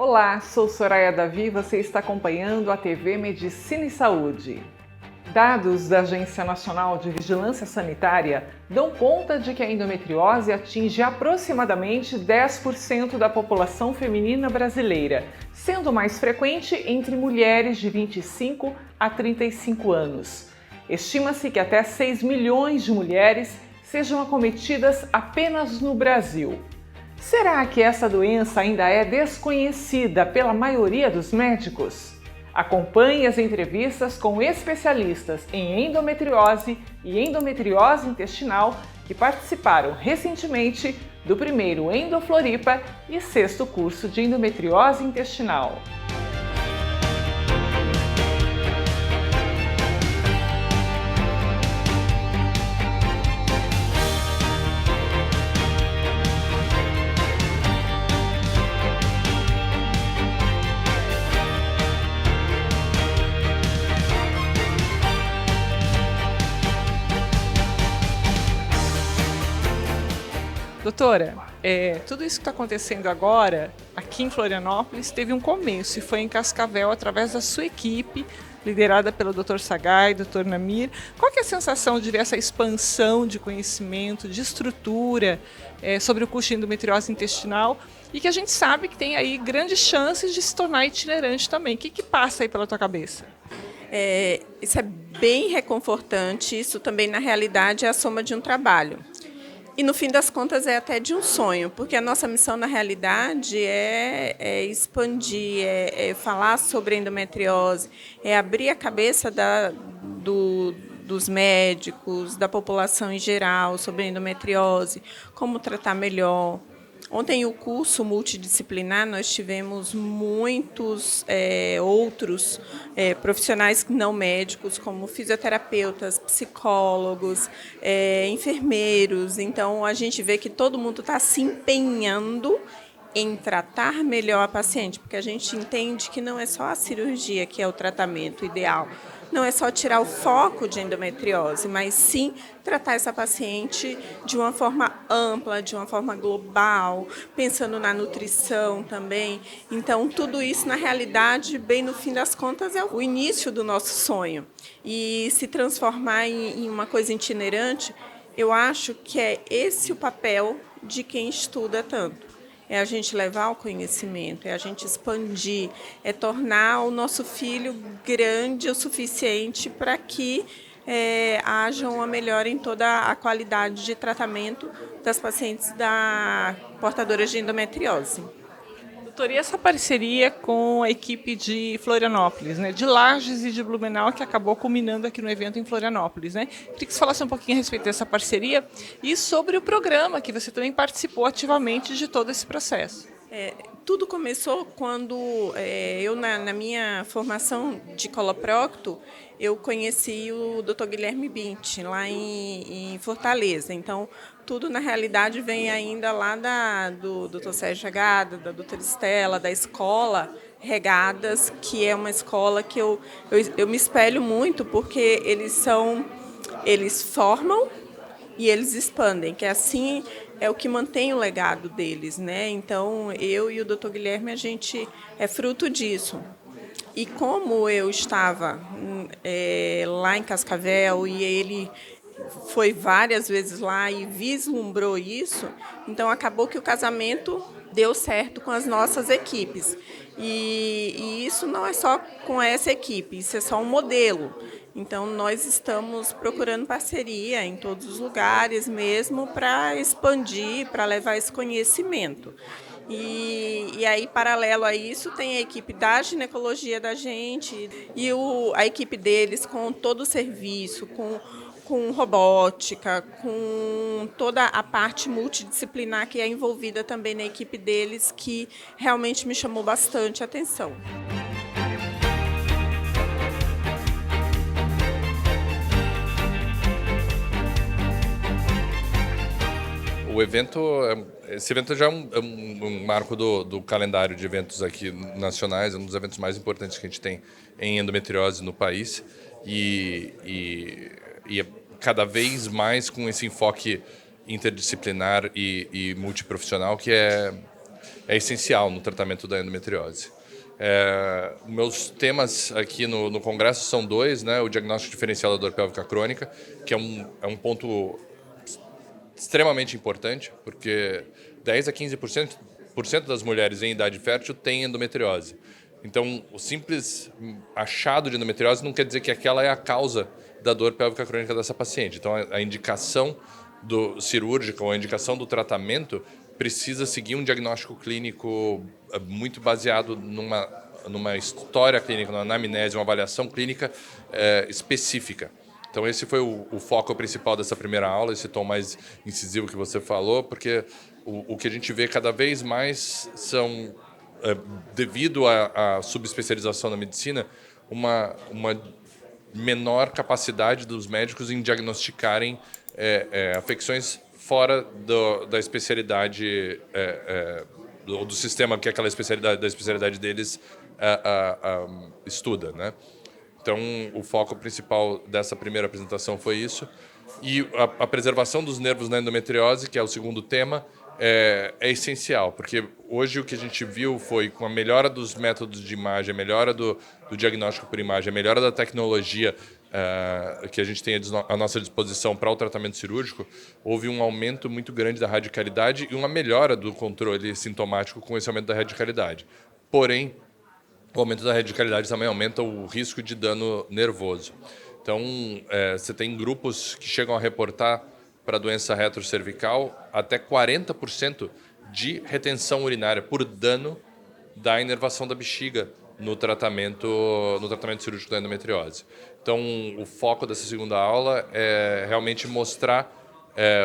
Olá, sou Soraya Davi, você está acompanhando a TV Medicina e Saúde. Dados da Agência Nacional de Vigilância Sanitária dão conta de que a endometriose atinge aproximadamente 10% da população feminina brasileira, sendo mais frequente entre mulheres de 25 a 35 anos. Estima-se que até 6 milhões de mulheres sejam acometidas apenas no Brasil. Será que essa doença ainda é desconhecida pela maioria dos médicos? Acompanhe as entrevistas com especialistas em endometriose e endometriose intestinal que participaram recentemente do primeiro Endofloripa e sexto curso de endometriose intestinal. Doutora, tudo isso que está acontecendo agora, aqui em Florianópolis, teve um começo e foi em Cascavel, através da sua equipe, liderada pelo Dr. Sagai, Dr. Namir. Qual que é a sensação de ver essa expansão de conhecimento, de estrutura sobre o curso de endometriose intestinal e que a gente sabe que tem aí grandes chances de se tornar itinerante também? O que passa aí pela tua cabeça? Isso é bem reconfortante, isso também na realidade é a soma de um trabalho. E, no fim das contas, é até de um sonho, porque a nossa missão, na realidade, é expandir, é falar sobre endometriose, é abrir a cabeça dos médicos, da população em geral, sobre endometriose, como tratar melhor. Ontem, o curso multidisciplinar, nós tivemos muitos outros profissionais não médicos, como fisioterapeutas, psicólogos, enfermeiros. Então, a gente vê que todo mundo está se empenhando em tratar melhor a paciente, porque a gente entende que não é só a cirurgia que é o tratamento ideal, não é só tirar o foco de endometriose, mas sim tratar essa paciente de uma forma ampla, de uma forma global, pensando na nutrição também. Então, tudo isso, na realidade, bem no fim das contas, é o início do nosso sonho. E se transformar em uma coisa itinerante, eu acho que é esse o papel de quem estuda tanto. É a gente levar o conhecimento, é a gente expandir, é tornar o nosso filho grande o suficiente para que haja uma melhora em toda a qualidade de tratamento das pacientes portadoras de endometriose. Doutora, e essa parceria com a equipe de Florianópolis, né, de Lages e de Blumenau, que acabou culminando aqui no evento em Florianópolis, né? Queria que você falasse um pouquinho a respeito dessa parceria e sobre o programa, que você também participou ativamente de todo esse processo. Tudo começou quando eu, na minha formação de coloprocto, eu conheci o Dr. Guilherme Bint, lá em Fortaleza. Então, tudo, na realidade, vem ainda lá do Dr. Sérgio Regada, da doutora Estela, da escola Regadas, que é uma escola que eu me espelho muito, porque eles formam e eles expandem, que assim é o que mantém o legado deles, né? Então, eu e o Dr. Guilherme, a gente é fruto disso. E como eu estava lá em Cascavel e ele foi várias vezes lá e vislumbrou isso, então acabou que o casamento deu certo com as nossas equipes. E isso não é só com essa equipe, isso é só um modelo. Então, nós estamos procurando parceria em todos os lugares mesmo para expandir, para levar esse conhecimento. E aí, paralelo a isso, tem a equipe da ginecologia da gente e a equipe deles com todo o serviço, com robótica, com toda a parte multidisciplinar que é envolvida também na equipe deles, que realmente me chamou bastante a atenção. Esse evento já é um marco do calendário de eventos aqui nacionais, é um dos eventos mais importantes que a gente tem em endometriose no país e é cada vez mais com esse enfoque interdisciplinar e multiprofissional que é é essencial no tratamento da endometriose. Meus temas aqui no Congresso são dois, né? O diagnóstico diferencial da dor pélvica crônica, que é um ponto extremamente importante, porque 10 a 15% das mulheres em idade fértil têm endometriose. Então, o simples achado de endometriose não quer dizer que aquela é a causa da dor pélvica crônica dessa paciente. Então, a indicação cirúrgica ou a indicação do tratamento precisa seguir um diagnóstico clínico muito baseado numa história clínica, numa anamnese, uma avaliação clínica específica. Então, esse foi o foco principal dessa primeira aula, esse tom mais incisivo que você falou, porque o que a gente vê cada vez mais são, devido à subespecialização na medicina, uma menor capacidade dos médicos em diagnosticarem afecções fora da especialidade do sistema que aquela especialidade deles estuda, né? Então, o foco principal dessa primeira apresentação foi isso. E a preservação dos nervos na endometriose, que é o segundo tema, é essencial, porque hoje o que a gente viu foi, com a melhora dos métodos de imagem, a melhora do diagnóstico por imagem, a melhora da tecnologia que a gente tem à nossa disposição para o tratamento cirúrgico, houve um aumento muito grande da radicalidade e uma melhora do controle sintomático com esse aumento da radicalidade. Porém, o aumento da radicalidade também aumenta o risco de dano nervoso. Então, você tem grupos que chegam a reportar para a doença retrocervical até 40% de retenção urinária por dano da inervação da bexiga no tratamento cirúrgico da endometriose. Então, o foco dessa segunda aula é realmente mostrar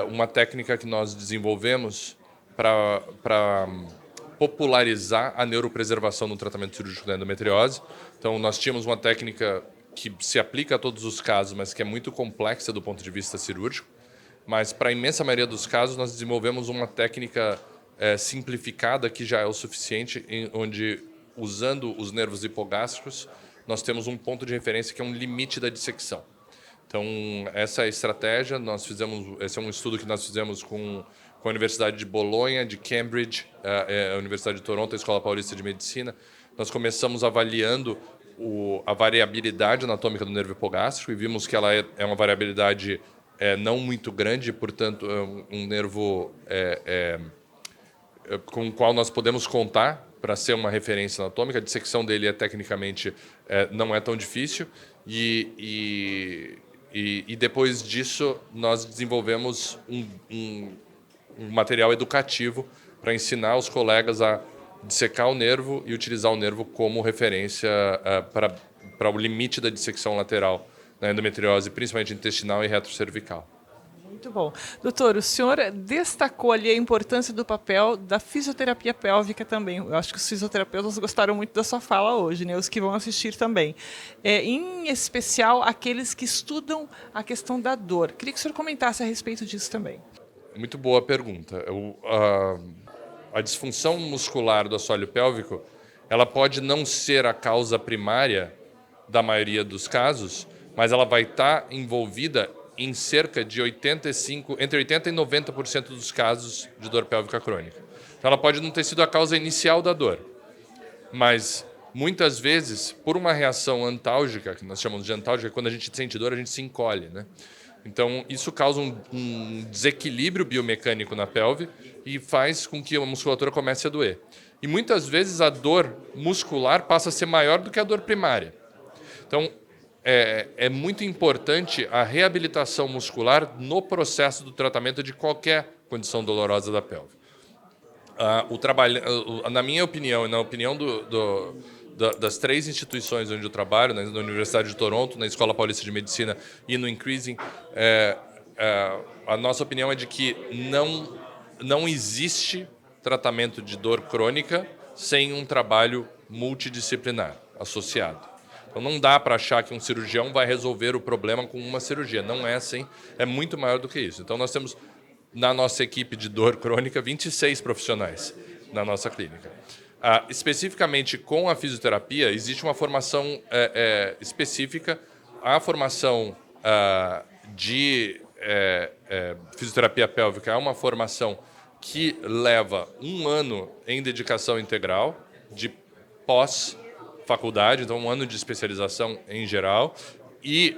uma técnica que nós desenvolvemos para popularizar a neuropreservação no tratamento cirúrgico da endometriose. Então, nós tínhamos uma técnica que se aplica a todos os casos, mas que é muito complexa do ponto de vista cirúrgico. Mas, para a imensa maioria dos casos, nós desenvolvemos uma técnica simplificada que já é o suficiente, onde, usando os nervos hipogástricos, nós temos um ponto de referência que é um limite da dissecção. Então, essa é a estratégia. Esse é um estudo que nós fizemos com a Universidade de Bolonha, de Cambridge, a Universidade de Toronto, a Escola Paulista de Medicina. Nós começamos avaliando a variabilidade anatômica do nervo hipogástrico e vimos que ela é uma variabilidade não muito grande, portanto, é um nervo com o qual nós podemos contar para ser uma referência anatômica. A dissecção dele tecnicamente não é tão difícil e depois disso nós desenvolvemos um material educativo para ensinar os colegas a dissecar o nervo e utilizar o nervo como referência para o limite da dissecção lateral na endometriose, principalmente intestinal e retrocervical. Muito bom. Doutor, o senhor destacou ali a importância do papel da fisioterapia pélvica também. Eu acho que os fisioterapeutas gostaram muito da sua fala hoje, né? Os que vão assistir também. Em especial, aqueles que estudam a questão da dor. Queria que o senhor comentasse a respeito disso também. Muito boa pergunta. A disfunção muscular do assoalho pélvico, ela pode não ser a causa primária da maioria dos casos, mas ela vai estar envolvida em cerca de entre 80% e 90% dos casos de dor pélvica crônica. Então, ela pode não ter sido a causa inicial da dor, mas muitas vezes, por uma reação antálgica, que nós chamamos de antálgica, quando a gente sente dor, a gente se encolhe, né? Então, isso causa um desequilíbrio biomecânico na pelve e faz com que a musculatura comece a doer. E muitas vezes a dor muscular passa a ser maior do que a dor primária. Então, é muito importante a reabilitação muscular no processo do tratamento de qualquer condição dolorosa da pelve. Na minha opinião e na opinião das três instituições onde eu trabalho, na Universidade de Toronto, na Escola Paulista de Medicina e no Increasing, a nossa opinião é de que não existe tratamento de dor crônica sem um trabalho multidisciplinar associado. Então, não dá para achar que um cirurgião vai resolver o problema com uma cirurgia. Não é assim, é muito maior do que isso. Então, nós temos, na nossa equipe de dor crônica, 26 profissionais na nossa clínica. Especificamente com a fisioterapia, existe uma formação específica. A formação de fisioterapia pélvica é uma formação que leva 1 ano em dedicação integral, de pós-faculdade, então 1 ano de especialização em geral, e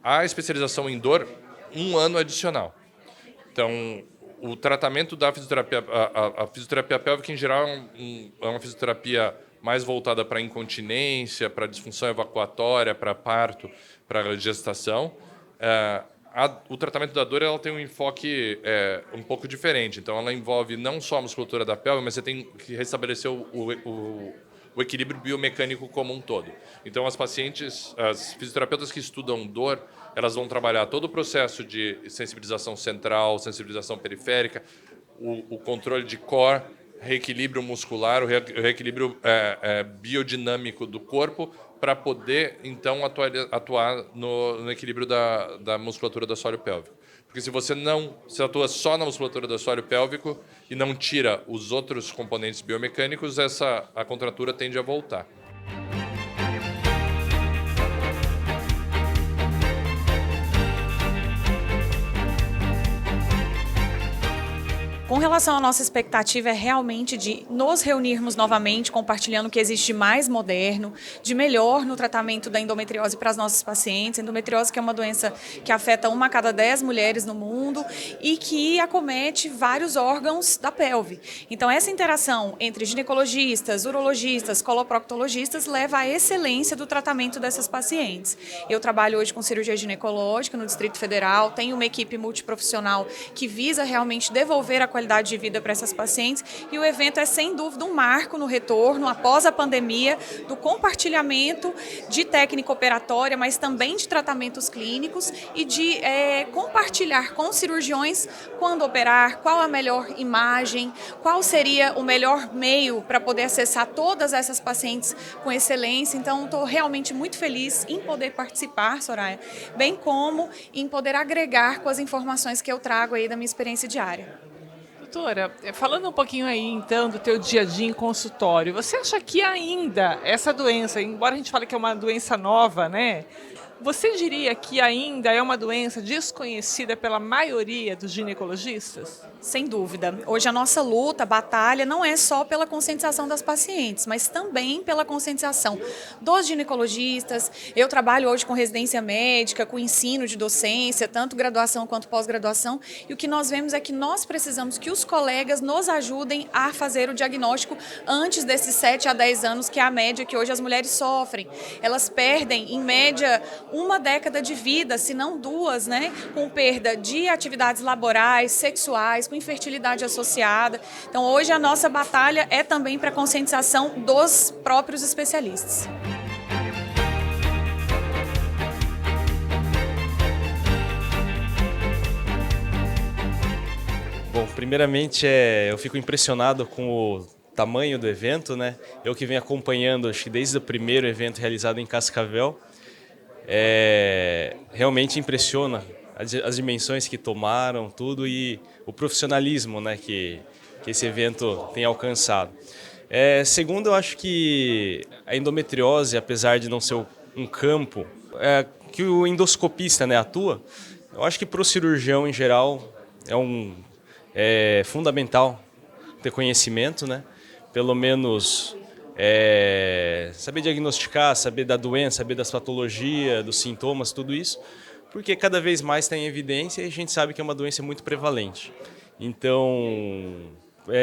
a especialização em dor, 1 ano adicional. Então, o tratamento da fisioterapia, a fisioterapia pélvica, em geral, é uma fisioterapia mais voltada para incontinência, para disfunção evacuatória, para parto, para gestação. O tratamento da dor ela tem um enfoque um pouco diferente. Então, ela envolve não só a musculatura da pelve, mas você tem que restabelecer o equilíbrio biomecânico como um todo. Então, as fisioterapeutas que estudam dor, elas vão trabalhar todo o processo de sensibilização central, sensibilização periférica, o controle de core, reequilíbrio muscular, o reequilíbrio biodinâmico do corpo, para poder, então, atuar no equilíbrio da musculatura do assoalho pélvico. Porque se atua só na musculatura do assoalho pélvico e não tira os outros componentes biomecânicos, a contratura tende a voltar. Com relação à nossa expectativa, é realmente de nos reunirmos novamente, compartilhando o que existe de mais moderno, de melhor no tratamento da endometriose para as nossas pacientes. Endometriose que é uma doença que afeta 1 a cada 10 mulheres no mundo e que acomete vários órgãos da pelve. Então, essa interação entre ginecologistas, urologistas, coloproctologistas leva à excelência do tratamento dessas pacientes. Eu trabalho hoje com cirurgia ginecológica no Distrito Federal, tenho uma equipe multiprofissional que visa realmente devolver a qualidade de vida para essas pacientes e o evento é sem dúvida um marco no retorno após a pandemia do compartilhamento de técnica operatória, mas também de tratamentos clínicos e de compartilhar com cirurgiões quando operar, qual a melhor imagem, qual seria o melhor meio para poder acessar todas essas pacientes com excelência. Então, estou realmente muito feliz em poder participar, Soraya, bem como em poder agregar com as informações que eu trago aí da minha experiência diária. Doutora, falando um pouquinho aí, então, do teu dia a dia em consultório, você acha que ainda essa doença, embora a gente fale que é uma doença nova, né? Você diria que ainda é uma doença desconhecida pela maioria dos ginecologistas? Sem dúvida. Hoje a nossa luta, a batalha, não é só pela conscientização das pacientes, mas também pela conscientização dos ginecologistas. Eu trabalho hoje com residência médica, com ensino de docência, tanto graduação quanto pós-graduação, e o que nós vemos é que nós precisamos que os colegas nos ajudem a fazer o diagnóstico antes desses 7 a 10 anos, que é a média que hoje as mulheres sofrem. Elas perdem, em média, 1 década de vida, se não 2, né, com perda de atividades laborais, sexuais, com infertilidade associada. Então, hoje a nossa batalha é também para a conscientização dos próprios especialistas. Bom, primeiramente eu fico impressionado com o tamanho do evento, né? Eu que venho acompanhando, acho que desde o primeiro evento realizado em Cascavel, realmente impressiona as dimensões que tomaram, tudo, e o profissionalismo, né, que esse evento tem alcançado. Segundo, eu acho que a endometriose, apesar de não ser um campo que o endoscopista, né, atua, eu acho que para o cirurgião em geral é fundamental ter conhecimento, né, pelo menos saber diagnosticar, saber da doença, saber das patologias, dos sintomas, tudo isso, porque cada vez mais está em evidência e a gente sabe que é uma doença muito prevalente. Então,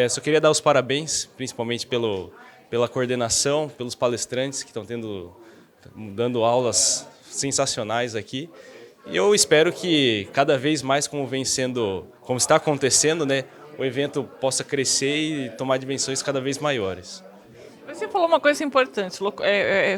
só queria dar os parabéns, principalmente pela coordenação, pelos palestrantes que estão dando aulas sensacionais aqui. E eu espero que cada vez mais, como está acontecendo, né, o evento possa crescer e tomar dimensões cada vez maiores. Você falou uma coisa importante,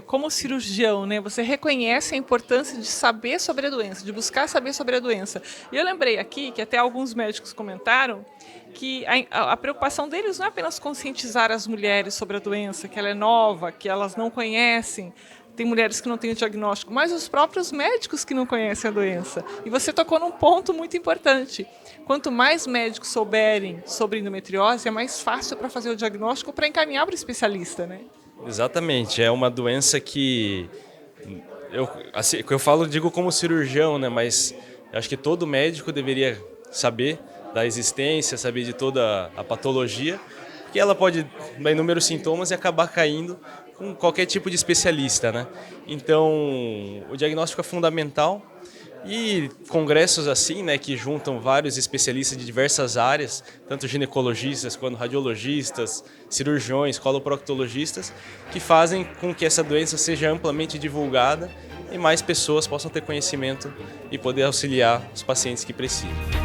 como cirurgião, né, você reconhece a importância de saber sobre a doença, de buscar saber sobre a doença. E eu lembrei aqui que até alguns médicos comentaram que a preocupação deles não é apenas conscientizar as mulheres sobre a doença, que ela é nova, que elas não conhecem, tem mulheres que não têm o diagnóstico, mas os próprios médicos que não conhecem a doença. E você tocou num ponto muito importante. Quanto mais médicos souberem sobre endometriose, é mais fácil para fazer o diagnóstico, para encaminhar para o especialista, né? Exatamente. É uma doença que eu digo como cirurgião, né? Mas eu acho que todo médico deveria saber da existência, saber de toda a patologia, porque ela pode dar inúmeros sintomas e acabar caindo com qualquer tipo de especialista, né? Então, o diagnóstico é fundamental e congressos assim, né, que juntam vários especialistas de diversas áreas, tanto ginecologistas quanto radiologistas, cirurgiões, coloproctologistas, que fazem com que essa doença seja amplamente divulgada e mais pessoas possam ter conhecimento e poder auxiliar os pacientes que precisam.